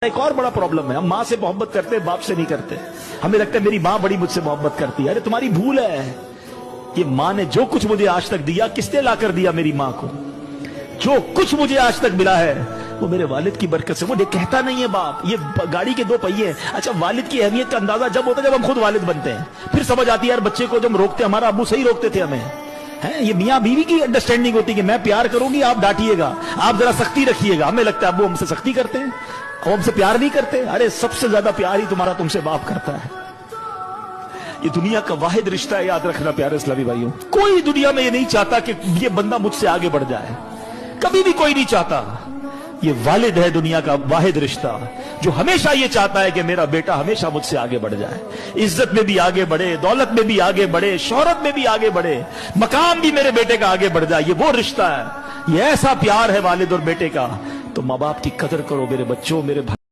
ایک اور بڑا پرابلم ہے، ہم ماں سے محبت کرتے باپ سے نہیں کرتے. ہمیں لگتا ہے میری ماں بڑی مجھ سے محبت کرتی ہے. ارے تمہاری بھول ہے. یہ ماں نے جو کچھ مجھے آج تک دیا کس نے لا کر دیا؟ میری ماں کو. جو کچھ مجھے آج تک ملا ہے وہ میرے والد کی برکت سے. وہ کہتا نہیں ہے باپ یہ گاڑی کے دو پہیے ہیں. اچھا والد کی اہمیت کا اندازہ جب ہوتا ہے جب ہم خود والد بنتے ہیں. پھر سمجھ آتی ہے یار بچے کو جب روکتے ہمارا ابو صحیح روکتے تھے ہمیں. یہ میاں بیوی کی انڈرسٹینڈنگ ہوتی ہے کہ میں پیار کروں گی آپ ڈانٹیے گا، آپ ذرا سختی رکھیے گا. ہمیں لگتا ہے ابو ہم سے سختی کرتے ہیں، وہ ہم سے پیار نہیں کرتے. ارے سب سے زیادہ پیار ہی تمہارا تم سے باپ کرتا ہے. یہ دنیا کا واحد رشتہ ہے، یاد رکھنا پیارے اسلامی بھائیوں. کوئی دنیا میں یہ نہیں چاہتا کہ یہ بندہ مجھ سے آگے بڑھ جائے، کبھی بھی کوئی نہیں چاہتا. یہ والد ہے دنیا کا واحد رشتہ جو ہمیشہ یہ چاہتا ہے کہ میرا بیٹا ہمیشہ مجھ سے آگے بڑھ جائے، عزت میں بھی آگے بڑھے، دولت میں بھی آگے بڑھے، شہرت میں بھی آگے بڑھے، مقام بھی میرے بیٹے کا آگے بڑھ جائے. یہ وہ رشتہ ہے، یہ ایسا پیار ہے والد اور بیٹے کا. تو ماں باپ کی قدر کرو میرے بچوں، میرے بھائی.